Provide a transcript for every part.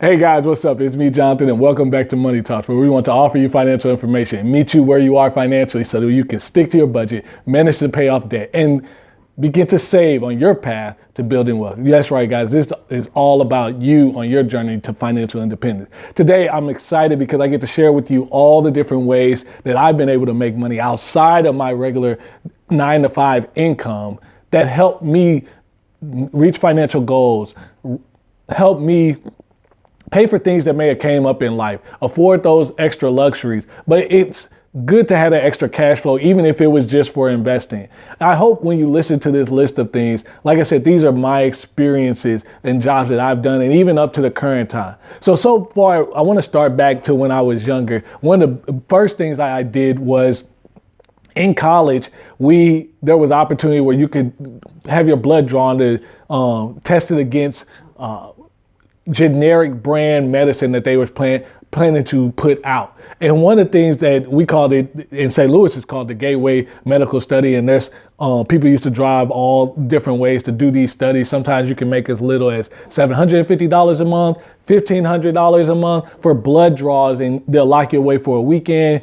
Hey guys, what's up? It's me, Jonathan, and welcome back to Money Talks, where we want to offer you financial information and meet you where you are financially so that you can stick to your budget, manage to pay off debt, and begin to save on your path to building wealth. That's right, guys. This is all about you on your journey to financial independence. Today, I'm excited because I get to share with you all the different ways that I've been able to make money outside of my regular 9-to-5 income that help me reach financial goals, help me pay for things that may have came up in life, afford those extra luxuries, but it's good to have that extra cash flow, even if it was just for investing. I hope when you listen to this list of things, like I said, these are my experiences and jobs that I've done, and even up to the current time. So far, I want to start back to when I was younger. One of the first things I did was in college, there was opportunity where you could have your blood drawn to test it against generic brand medicine that they were planning to put out. And one of the things that we called it in St. Louis is called the Gateway Medical Study. And there's people used to drive all different ways to do these studies. Sometimes you can make as little as $750 a month, $1,500 a month for blood draws, and they'll lock you away for a weekend,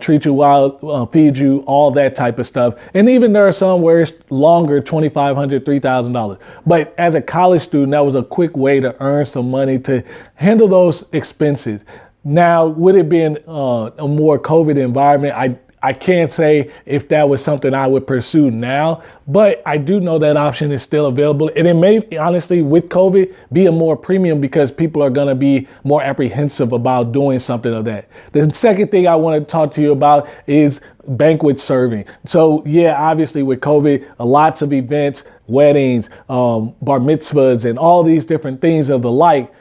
treat you well, feed you, all that type of stuff. And even there are some where it's longer, $2,500, $3,000. But as a college student, that was a quick way to earn some money to handle those expenses. Now, with it being a more COVID environment, I can't say if that was something I would pursue now, but I do know that option is still available. And it may, honestly, with COVID, be a more premium because people are going to be more apprehensive about doing something of that. The second thing I want to talk to you about is banquet serving. So yeah, obviously with COVID, lots of events, weddings, bar mitzvahs, and all these different things of the like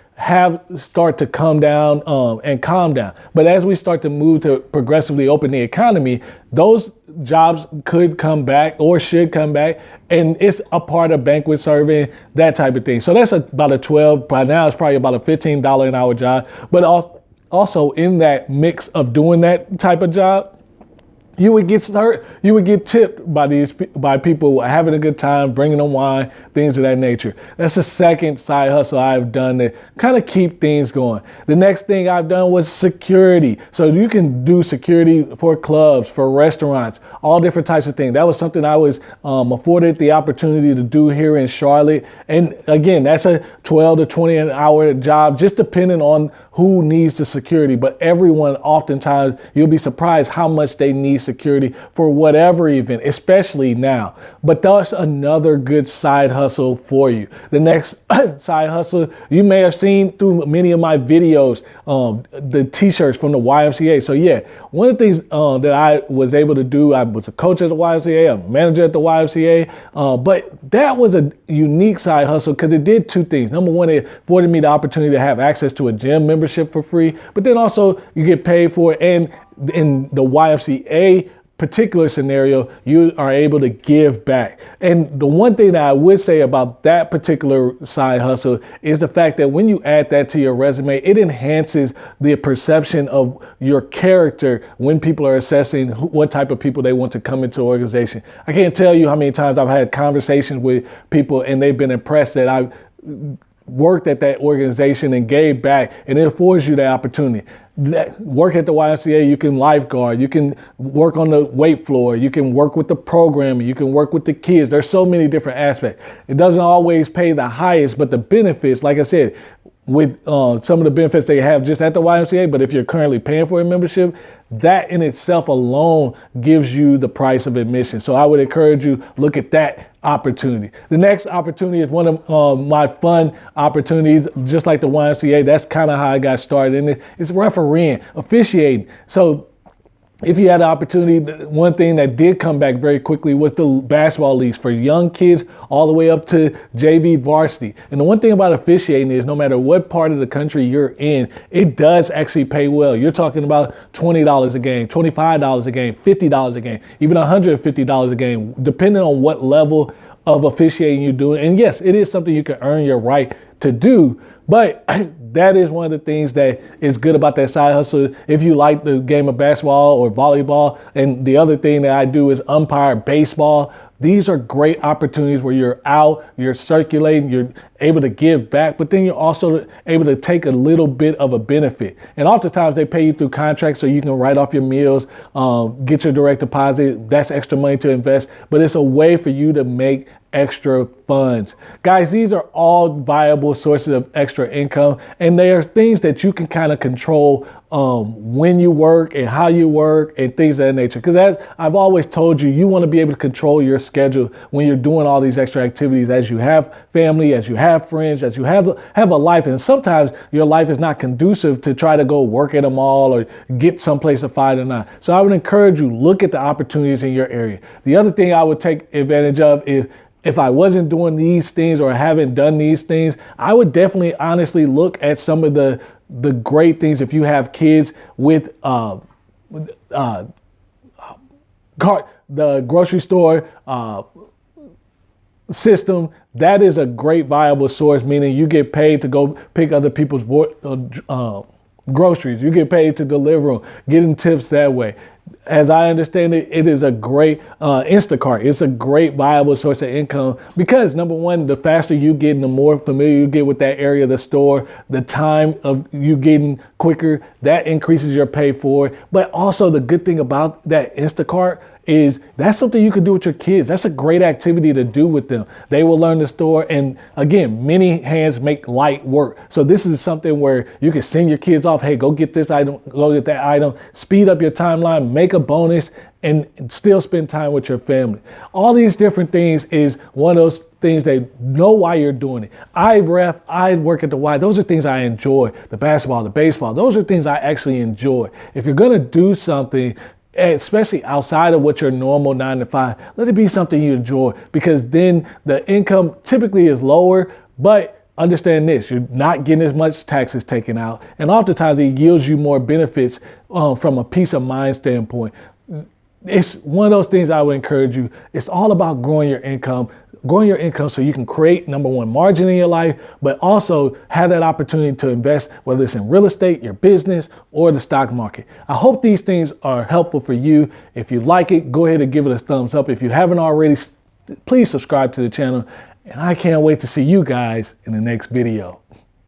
start to come down and calm down. But as we start to move to progressively open the economy, those jobs could come back or should come back. And it's a part of banquet serving, that type of thing. So that's about a 12, by now it's probably about a $15 an hour job. But also in that mix of doing that type of job, you would get tipped by people having a good time, bringing them wine, things of that nature. That's the second side hustle I've done to kind of keep things going. The next thing I've done was security. So you can do security for clubs, for restaurants, all different types of things. That was something I was afforded the opportunity to do here in Charlotte. And again, that's a 12 to 20 an hour job, just depending on who needs the security. But everyone, oftentimes, you'll be surprised how much they need security for whatever event, especially now. But that's another good side hustle for you. The next side hustle, you may have seen through many of my videos, the t-shirts from the YMCA. So yeah, one of the things that I was able to do, I was a coach at the YMCA, a manager at the YMCA, but that was a unique side hustle because it did two things. Number one, it afforded me the opportunity to have access to a gym membership for free, but then also you get paid for it. And in the YMCA particular scenario, you are able to give back. And the one thing that I would say about that particular side hustle is the fact that when you add that to your resume, it enhances the perception of your character when people are assessing what type of people they want to come into an organization. I can't tell you how many times I've had conversations with people and they've been impressed that I've worked at that organization and gave back, and it affords you that opportunity. Work at the YMCA, you can lifeguard, you can work on the weight floor, you can work with the programming, you can work with the kids. There's so many different aspects. It doesn't always pay the highest, but the benefits, like I said, with some of the benefits they have just at the YMCA, but if you're currently paying for a membership, that in itself alone gives you the price of admission. So I would encourage you, look at that opportunity. The next opportunity is one of my fun opportunities, just like the YMCA. That's kind of how I got started in it. It's refereeing, officiating. So if you had the opportunity, one thing that did come back very quickly was the basketball leagues for young kids all the way up to JV varsity. And the one thing about officiating is no matter what part of the country you're in, it does actually pay well. You're talking about $20 a game, $25 a game, $50 a game, even $150 a game, depending on what level of officiating you're doing. And yes, it is something you can earn your right to do, but that is one of the things that is good about that side hustle. If you like the game of basketball or volleyball, and the other thing that I do is umpire baseball. These are great opportunities where you're out, you're circulating, you're able to give back, but then you're also able to take a little bit of a benefit. And oftentimes they pay you through contracts so you can write off your meals, get your direct deposit. That's extra money to invest, but it's a way for you to make extra funds. Guys, these are all viable sources of extra income, and they are things that you can kind of control when you work and how you work and things of that nature. Because as I've always told you, you want to be able to control your schedule when you're doing all these extra activities, as you have family, as you have friends, as you have a life. And sometimes your life is not conducive to try to go work at a mall or get someplace to find or not. So I would encourage you, look at the opportunities in your area. The other thing I would take advantage of is, if I wasn't doing these things or haven't done these things, I would definitely honestly look at some of the great things. If you have kids with the grocery store system, that is a great viable source, meaning you get paid to go pick other people's groceries. You get paid to deliver them, getting tips that way. As I understand it, it is a great Instacart. It's a great viable source of income because, number one, the faster you get and the more familiar you get with that area of the store, the time of you getting quicker, that increases your pay for it. But also the good thing about that Instacart is that's something you could do with your kids. That's a great activity to do with them. They will learn the store. And again, many hands make light work. So this is something where you can send your kids off. Hey, go get this item, go get that item, speed up your timeline, make a bonus, and still spend time with your family. All these different things is one of those things they know why you're doing it. I work at the Y. Those are things I enjoy. The basketball, the baseball, those are things I actually enjoy. If you're going to do something, especially outside of what your normal 9 to 5, let it be something you enjoy, because then the income typically is lower, but understand this, you're not getting as much taxes taken out, and oftentimes it yields you more benefits from a peace of mind standpoint. It's one of those things I would encourage you. It's all about growing your income so you can create, number one, margin in your life, but also have that opportunity to invest, whether it's in real estate, your business, or the stock market. I hope these things are helpful for you. If you like it, go ahead and give it a thumbs up. If you haven't already, please subscribe to the channel, and I can't wait to see you guys in the next video.